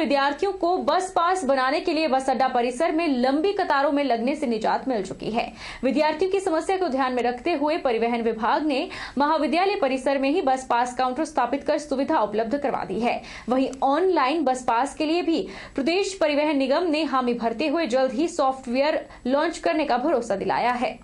विद्यार्थियों को बस पास बनाने के लिए बस अड्डा परिसर में लंबी कतारों में लगने से निजात मिल चुकी है। विद्यार्थियों की समस्या को ध्यान में रखते हुए परिवहन विभाग ने महाविद्यालय परिसर में ही बस पास काउंटर स्थापित कर सुविधा उपलब्ध करवा दी है। वहीं ऑनलाइन बस पास के लिए भी प्रदेश परिवहन निगम ने हामी भरते हुए जल्द ही सॉफ्टवेयर लॉन्च करने का भरोसा दिलाया है।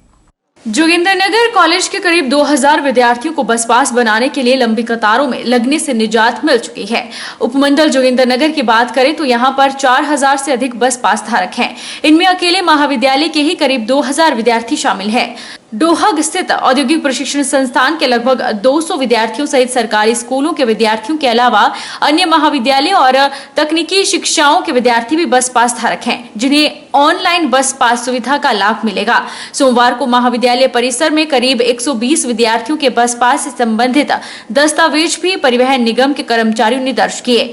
जोगिंदरनगर कॉलेज के करीब 2000 विद्यार्थियों को बस पास बनाने के लिए लंबी कतारों में लगने से निजात मिल चुकी है। उपमंडल जोगिंदरनगर की बात करें तो यहां पर 4000 से अधिक बस पास धारक हैं। इनमें अकेले महाविद्यालय के ही करीब 2000 विद्यार्थी शामिल हैं। डोहग स्थित औद्योगिक प्रशिक्षण संस्थान के लगभग 200 विद्यार्थियों सहित सरकारी स्कूलों के विद्यार्थियों के अलावा अन्य महाविद्यालय और तकनीकी शिक्षाओं के विद्यार्थी भी बस पास धारक हैं, जिन्हें ऑनलाइन बस पास सुविधा का लाभ मिलेगा। सोमवार को महाविद्यालय परिसर में करीब 120 विद्यार्थियों के बस पास से संबंधित दस्तावेज भी परिवहन निगम के कर्मचारियों ने दर्ज किए।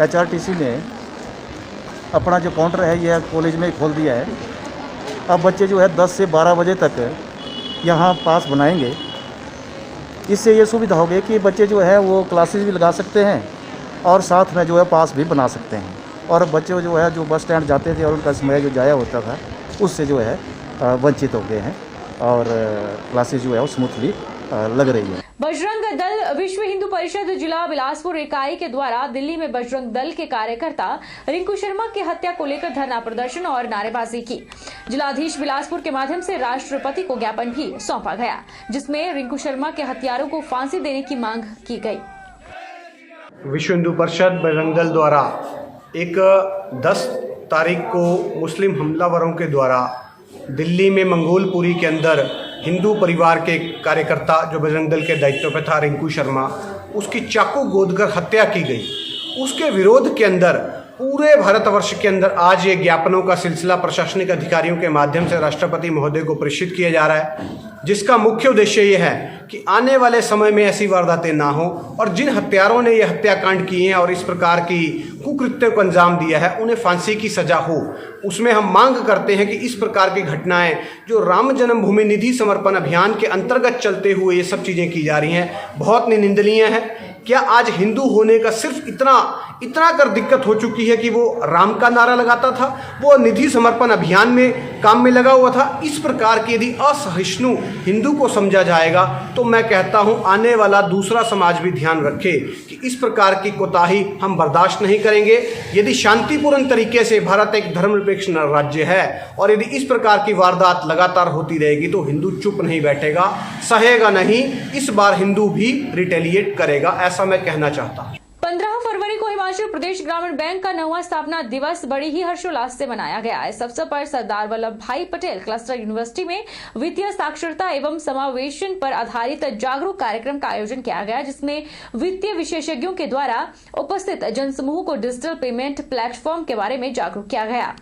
HRTC ने अपना जो काउंटर है यह कॉलेज में खोल दिया है। अब बच्चे जो है 10 से 12 बजे तक यहाँ पास बनाएंगे। इससे ये सुविधा होगी कि बच्चे जो है वो क्लासेस भी लगा सकते हैं और साथ में जो है पास भी बना सकते हैं। और बच्चे जो है जो बस स्टैंड जाते थे और उनका समय जो जाया होता था उससे जो है वंचित हो गए हैं और क्लासेस जो है वो स्मूथली लग रही है। बजरंग दल विश्व हिंदू परिषद जिला बिलासपुर इकाई के द्वारा दिल्ली में बजरंग दल के कार्यकर्ता रिंकू शर्मा की हत्या को लेकर धरना प्रदर्शन और नारेबाजी की। जिलाधीश बिलासपुर के माध्यम से राष्ट्रपति को ज्ञापन भी सौंपा गया, जिसमें रिंकू शर्मा के हत्यारों को फांसी देने की मांग की गई। विश्व हिंदू परिषद बजरंग दल द्वारा एक 10 तारीख को मुस्लिम हमलावरों के द्वारा दिल्ली में मंगोलपुरी के अंदर हिंदू परिवार के कार्यकर्ता जो बजरंग दल के दायित्व पे था रिंकू शर्मा, उसकी चाकू गोदकर हत्या की गई। उसके विरोध के अंदर पूरे भारतवर्ष के अंदर आज ये ज्ञापनों का सिलसिला प्रशासनिक अधिकारियों के माध्यम से राष्ट्रपति महोदय को प्रेषित किया जा रहा है, जिसका मुख्य उद्देश्य ये है कि आने वाले समय में ऐसी वारदातें ना हो और जिन हत्यारों ने ये हत्याकांड किए हैं और इस प्रकार की कुकृत्यों को अंजाम दिया है उन्हें फांसी की सजा हो। उसमें हम मांग करते हैं कि इस प्रकार की घटनाएं जो राम जन्मभूमि निधि समर्पण अभियान के अंतर्गत चलते हुए ये सब चीज़ें की जा रही हैं बहुत निंदनीय है। क्या आज हिंदू होने का सिर्फ इतना कर दिक्कत हो चुकी है कि वो राम का नारा लगाता था, वो निधि समर्पण अभियान में काम में लगा हुआ था। इस प्रकार की यदि असहिष्णु हिंदू को समझा जाएगा तो मैं कहता हूं आने वाला दूसरा समाज भी ध्यान रखे कि इस प्रकार की कोताही हम बर्दाश्त नहीं करेंगे। यदि शांतिपूर्ण तरीके से भारत एक धर्मनिरपेक्ष राज्य है और यदि इस प्रकार की वारदात लगातार होती रहेगी तो हिंदू चुप नहीं बैठेगा, सहेगा नहीं। इस बार हिंदू भी रिटेलिएट करेगा, ऐसा मैं कहना चाहता हूं। 15 फरवरी को हिमाचल प्रदेश ग्रामीण बैंक का 9वां स्थापना दिवस बड़ी ही हर्षोल्लास से मनाया गया। इस अवसर पर सरदार वल्लभ भाई पटेल क्लस्टर यूनिवर्सिटी में वित्तीय साक्षरता एवं समावेशन पर आधारित जागरूक कार्यक्रम का आयोजन किया गया, जिसमें वित्तीय विशेषज्ञों के द्वारा उपस्थित जनसमूह को डिजिटल पेमेंट प्लेटफॉर्म के बारे में जागरूक किया गया।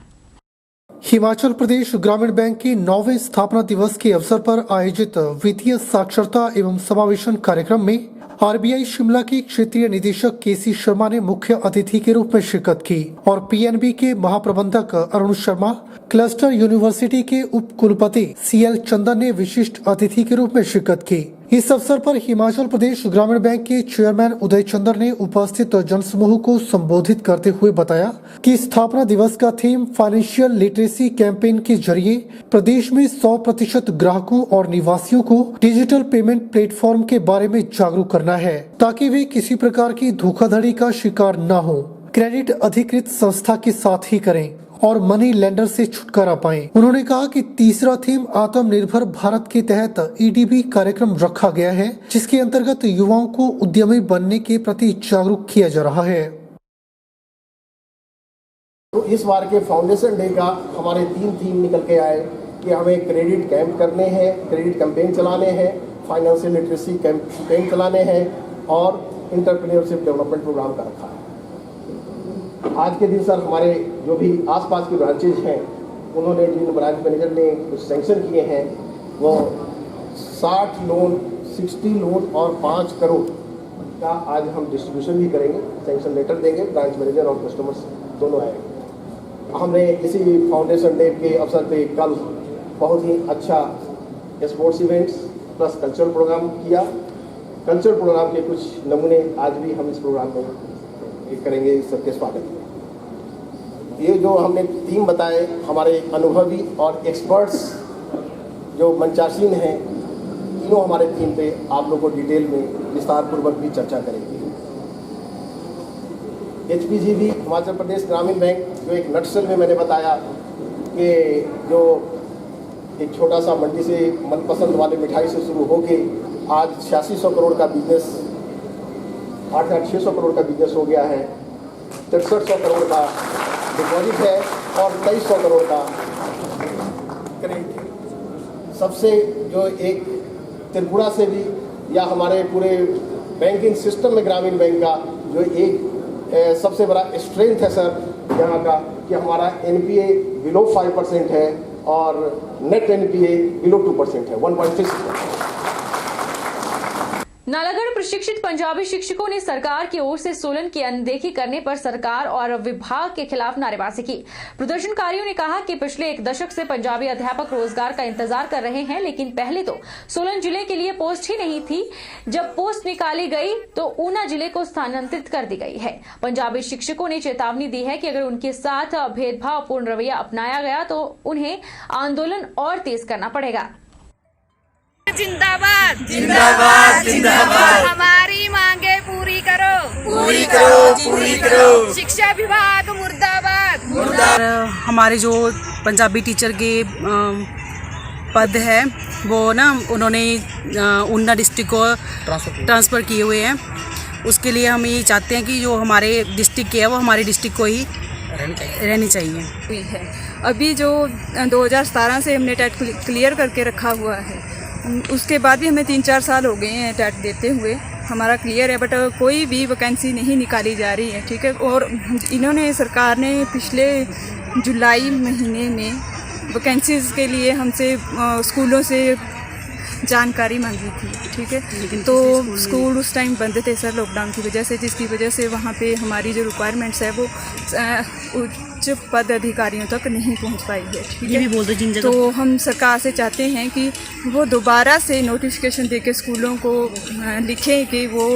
हिमाचल प्रदेश ग्रामीण बैंक के 9वें स्थापना दिवस के अवसर पर आयोजित वित्तीय साक्षरता एवं समावेशन कार्यक्रम में RBI शिमला के क्षेत्रीय निदेशक KC शर्मा ने मुख्य अतिथि के रूप में शिरकत की और PNB के महाप्रबंधक अरुण शर्मा, क्लस्टर यूनिवर्सिटी के उप कुलपति CL चंदन ने विशिष्ट अतिथि के रूप में शिरकत की। इस अवसर पर हिमाचल प्रदेश ग्रामीण बैंक के चेयरमैन उदय चंद्र ने उपस्थित जनसमूह को संबोधित करते हुए बताया कि स्थापना दिवस का थीम फाइनेंशियल लिटरेसी कैंपेन के जरिए प्रदेश में 100% ग्राहकों और निवासियों को डिजिटल पेमेंट प्लेटफॉर्म के बारे में जागरूक करना है, ताकि वे किसी प्रकार की धोखाधड़ी का शिकार न हो, क्रेडिट अधिकृत संस्था के साथ ही करें और मनी लेंडर से छुटकारा पाएं। उन्होंने कहा कि तीसरा थीम आत्मनिर्भर भारत के तहत EDB कार्यक्रम रखा गया है, जिसके अंतर्गत युवाओं को उद्यमी बनने के प्रति जागरूक किया जा रहा है। तो इस बार के फाउंडेशन डे का हमारे 3 थीम निकल के आए कि हमें क्रेडिट कैंप करने हैं, क्रेडिट कैंपेन चलाने हैं, फाइनेंशियल लिटरेसी कैंपेन चलाने हैं और एंटरप्रेन्योरशिप डेवलपमेंट प्रोग्राम का रखा है। आज के दिन सर हमारे जो भी आसपास के ब्रांचेज हैं उन्होंने जिन ब्रांच मैनेजर ने कुछ सैंक्शन किए हैं वो 60 लोन, 60 लोन और 5 करोड़ का आज हम डिस्ट्रीब्यूशन भी करेंगे, सैंक्शन लेटर देंगे, ब्रांच मैनेजर और कस्टमर्स दोनों आएंगे। हमने इसी फाउंडेशन डे के अवसर पे कल बहुत ही अच्छा sports events plus cultural programme किया। कल्चरल प्रोग्राम के कुछ नमूने आज भी हम इस प्रोग्राम में करेंगे सबके स्वागत में। ये जो हमने थीम बताए, हमारे अनुभवी और एक्सपर्ट्स जो मंचासीन हैं, तीनों हमारे थीम पे आप लोगों को डिटेल में विस्तार पूर्वक भी चर्चा करेंगे। HPGB हिमाचल प्रदेश ग्रामीण बैंक जो एक नटसेल में मैंने बताया कि जो एक छोटा सा मंडी से मनपसंद वाले मिठाई से शुरू होके आज 8600 करोड़ का बिजनेस, 8600 करोड़ का बिजनेस हो गया है, 6300 करोड़ का डिपॉजिट है और 2300 करोड़ का क्रेडिट है। सबसे जो एक त्रिपुरा से भी या हमारे पूरे बैंकिंग सिस्टम में ग्रामीण बैंक का जो एक सबसे बड़ा स्ट्रेंथ है सर यहाँ का कि हमारा NPA बिलो 5% है और नेट NPA बिलो 2% है, 1.6%। नालागढ़ प्रशिक्षित पंजाबी शिक्षकों ने सरकार की ओर से सोलन की अनदेखी करने पर सरकार और विभाग के खिलाफ नारेबाजी की। प्रदर्शनकारियों ने कहा कि पिछले एक दशक से पंजाबी अध्यापक रोजगार का इंतजार कर रहे हैं, लेकिन पहले तो सोलन जिले के लिए पोस्ट ही नहीं थी। जब पोस्ट निकाली गई तो ऊना जिले को स्थानांतरित कर दी गई है। पंजाबी शिक्षकों ने चेतावनी दी है कि अगर उनके साथ भेदभावपूर्ण रवैया अपनाया गया तो उन्हें आंदोलन और तेज करना पड़ेगा। जिंदाबाद जिंदाबाद जिंदाबाद, हमारी मांगे पूरी करो पूरी करो पूरी करो, शिक्षा विभाग मुर्दाबाद मुर्दाबाद। हमारे जो पंजाबी टीचर के पद है वो ना उन्होंने ऊना डिस्ट्रिक्ट को ट्रांसफ़र किए हुए हैं। उसके लिए हम ये चाहते हैं कि जो हमारे डिस्ट्रिक्ट के है वो हमारे डिस्ट्रिक्ट को ही रहनी चाहिए। है अभी जो 2017 से हमने टेट क्लियर करके रखा हुआ है, उसके बाद भी हमें 3-4 साल हो गए हैं टेट देते हुए, हमारा क्लियर है, बट कोई भी वैकेंसी नहीं निकाली जा रही है। ठीक है, और इन्होंने सरकार ने पिछले जुलाई महीने में वैकेंसीज़ के लिए हमसे स्कूलों से जानकारी मांगी थी। ठीक है, तो स्कूल उस टाइम बंद थे सर लॉकडाउन की वजह से, जिसकी वजह से वहाँ पे हमारी जो रिक्वायरमेंट्स है वो उच्च पद अधिकारियों तक नहीं पहुँच पाई है। ठीक है, तो हम सरकार से चाहते हैं कि वो दोबारा से नोटिफिकेशन देके स्कूलों को लिखें कि वो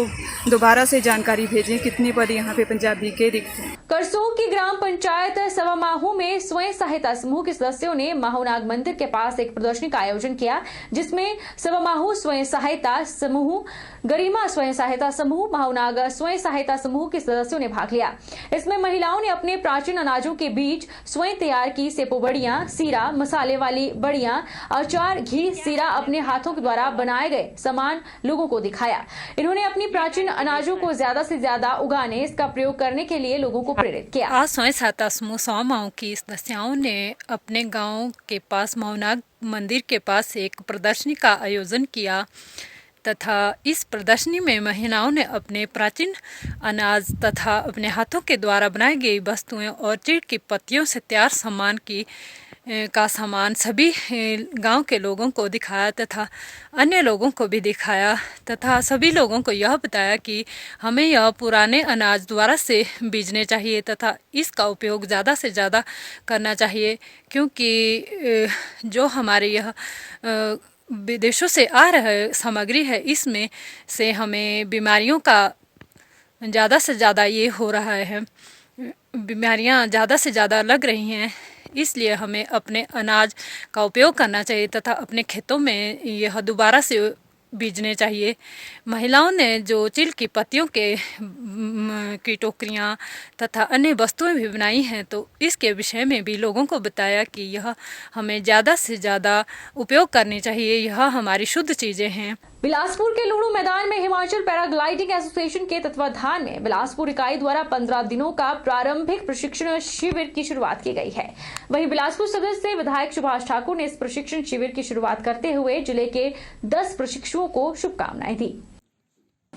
दोबारा से जानकारी भेजें कितने पद यहाँ पे पंजाबी के रिक्त हैं। करसोग की ग्राम पंचायत सवामाहू में स्वयं सहायता समूह के सदस्यों ने माहूनाग मंदिर के पास एक प्रदर्शनी का आयोजन किया, जिसमें सवामाहू स्वयं सहायता समूह, गरिमा स्वयं सहायता समूह, माहूनाग स्वयं सहायता समूह के सदस्यों ने भाग लिया। इसमें महिलाओं ने अपने प्राचीन अनाजों के बीच स्वयं तैयार की सेपो बड़ियां, सीरा, मसाले वाली बड़ियां, अचार, घी, सीरा अपने हाथों के द्वारा बनाए गए सामान लोगों को दिखाया। इन्होंने अपनी प्राचीन अनाजों को ज्यादा से ज्यादा उगाने, इसका प्रयोग करने के लिए लोगों को प्रेरित किया। आज स्वयं सहायता समूह सवामाहू की सदस्यों ने अपने गांव के पास माहूनाग मंदिर के पास एक प्रदर्शनी का आयोजन किया तथा इस प्रदर्शनी में महिलाओं ने अपने प्राचीन अनाज तथा अपने हाथों के द्वारा बनाई गई वस्तुएं और चीड़ की पत्तियों से तैयार सामान का सामान सभी गांव के लोगों को दिखाया तथा अन्य लोगों को भी दिखाया तथा सभी लोगों को यह बताया कि हमें यह पुराने अनाज दोबारा से बीजने चाहिए तथा इसका उपयोग ज़्यादा से ज़्यादा करना चाहिए, क्योंकि जो हमारे यह विदेशों से आ रहे सामग्री है इसमें से हमें बीमारियों का ज़्यादा से ज़्यादा ये हो रहा है, बीमारियां ज़्यादा से ज़्यादा लग रही हैं। इसलिए हमें अपने अनाज का उपयोग करना चाहिए तथा अपने खेतों में यह दोबारा से बीजने चाहिए। महिलाओं ने जो चिल की पत्तियों की टोकरियाँ तथा अन्य वस्तुएं भी बनाई हैं, तो इसके विषय में भी लोगों को बताया कि यह हमें ज़्यादा से ज़्यादा उपयोग करनी चाहिए, यह हमारी शुद्ध चीज़ें हैं। बिलासपुर के लुणू मैदान में हिमाचल पैराग्लाइडिंग एसोसिएशन के तत्वाधान में बिलासपुर इकाई द्वारा 15 दिनों का प्रारंभिक प्रशिक्षण शिविर की शुरुआत की गई है। वहीं बिलासपुर सदर से विधायक सुभाष ठाकुर ने इस प्रशिक्षण शिविर की शुरुआत करते हुए जिले के 10 प्रशिक्षुओं को शुभकामनाएं दी।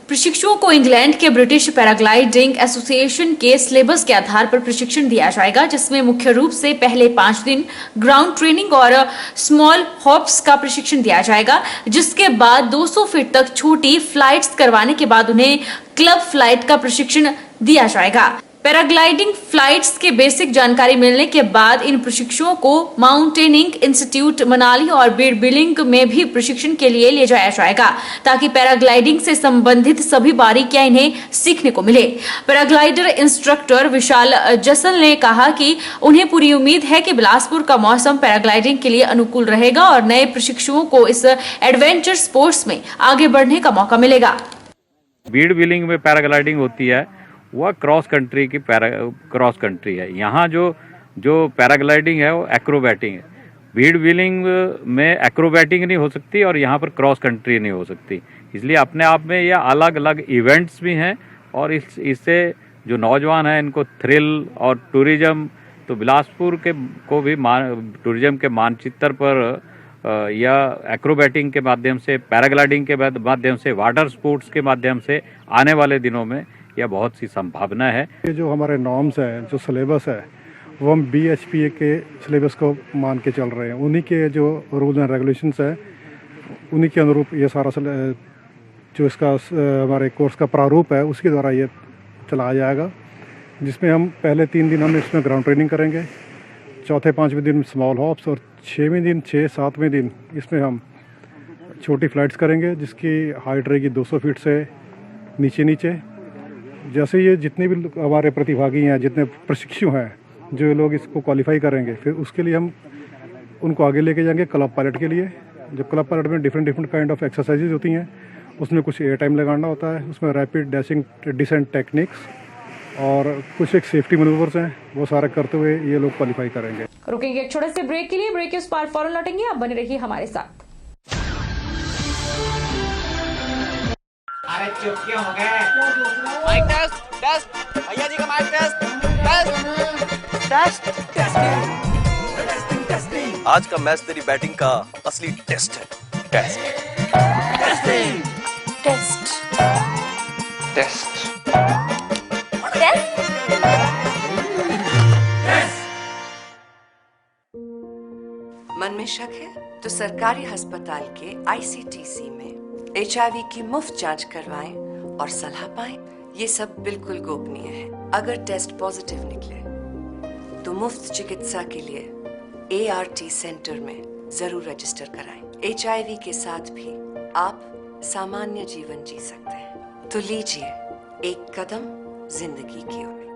प्रशिक्षुओं को इंग्लैंड के ब्रिटिश पैराग्लाइडिंग एसोसिएशन के सिलेबस के आधार पर प्रशिक्षण दिया जाएगा, जिसमें मुख्य रूप से पहले 5 दिन ग्राउंड ट्रेनिंग और स्मॉल हॉप्स का प्रशिक्षण दिया जाएगा, जिसके बाद 200 फीट तक छोटी फ्लाइट्स करवाने के बाद उन्हें क्लब फ्लाइट का प्रशिक्षण दिया जाएगा। पैराग्लाइडिंग फ्लाइट्स के बेसिक जानकारी मिलने के बाद इन प्रशिक्षुओं को माउंटेनिंग इंस्टीट्यूट मनाली और बीड़ बिलिंग में भी प्रशिक्षण के लिए ले जाया जाएगा ताकि पैराग्लाइडिंग से संबंधित सभी बारीकियां इन्हें सीखने को मिले। पैराग्लाइडर इंस्ट्रक्टर विशाल जसल ने कहा कि उन्हें पूरी उम्मीद है कि बिलासपुर का मौसम पैराग्लाइडिंग के लिए अनुकूल रहेगा और नए प्रशिक्षुओं को इस एडवेंचर स्पोर्ट्स में आगे बढ़ने का मौका मिलेगा। बीड़ बिलिंग में पैराग्लाइडिंग होती है, वह क्रॉस कंट्री है। यहाँ जो पैराग्लाइडिंग है वो एक्रोबैटिंग है। बीड़ बिलिंग में एक्रोबैटिंग नहीं हो सकती और यहाँ पर क्रॉस कंट्री नहीं हो सकती, इसलिए अपने आप में यह अलग अलग इवेंट्स भी हैं और इससे जो नौजवान हैं इनको थ्रिल और टूरिज्म, तो बिलासपुर के को भी टूरिज्म के मानचित्र पर या एक्रोबैटिंग के माध्यम से, पैराग्लाइडिंग के माध्यम से, वाटर स्पोर्ट्स के माध्यम से आने वाले दिनों में यह बहुत सी संभावना है। ये जो हमारे नॉर्म्स हैं, जो सिलेबस है, वो हम BHPA के सिलेबस को मान के चल रहे हैं। उन्हीं के जो रूल्स एंड रेगुलेशंस है उन्हीं के अनुरूप ये सारा जो इसका हमारे कोर्स का प्रारूप है उसके द्वारा ये चलाया जाएगा, जिसमें हम पहले 3 दिन हम इसमें ग्राउंड ट्रेनिंग करेंगे, चौथे 5वें दिन स्मॉल हॉप्स और 6वें दिन 6-7वें दिन इसमें हम छोटी फ्लाइट्स करेंगे जिसकी हाइट रहेगी 200 फीट से नीचे। जैसे ये जितने भी हमारे प्रतिभागी हैं, जितने प्रशिक्षु हैं, जो लोग इसको क्वालिफाई करेंगे, फिर उसके लिए हम उनको आगे लेके जाएंगे क्लब पायलट के लिए। जो क्लब पायलट में डिफरेंट काइंड ऑफ एक्सरसाइजेज होती हैं, उसमें कुछ एयर टाइम लगाना होता है, उसमें रैपिड डैशिंग डिसेंट टेक्निक्स और कुछ एक सेफ्टी मैनूवर्स हैं, वो सारे करते हुए ये लोग क्वालिफाई करेंगे। रुकेंगे एक छोटे से ब्रेक के लिए, ब्रेक के उस पार फौरन लौटेंगे, आप बने रहिए हमारे साथ। अरे चुप क्यों हो गए? माइक टेस्ट भैया जी का माइक टेस्ट। आज का मैच तेरी बैटिंग का असली टेस्ट है। टेस्ट। मन में शक है तो सरकारी अस्पताल के ICTC में HIV की मुफ्त जांच करवाएं और सलाह पाएं। ये सब बिल्कुल गोपनीय है। अगर टेस्ट पॉजिटिव निकले तो मुफ्त चिकित्सा के लिए ART सेंटर में जरूर रजिस्टर कराएं। HIV के साथ भी आप सामान्य जीवन जी सकते हैं। तो लीजिए एक कदम जिंदगी की ओर।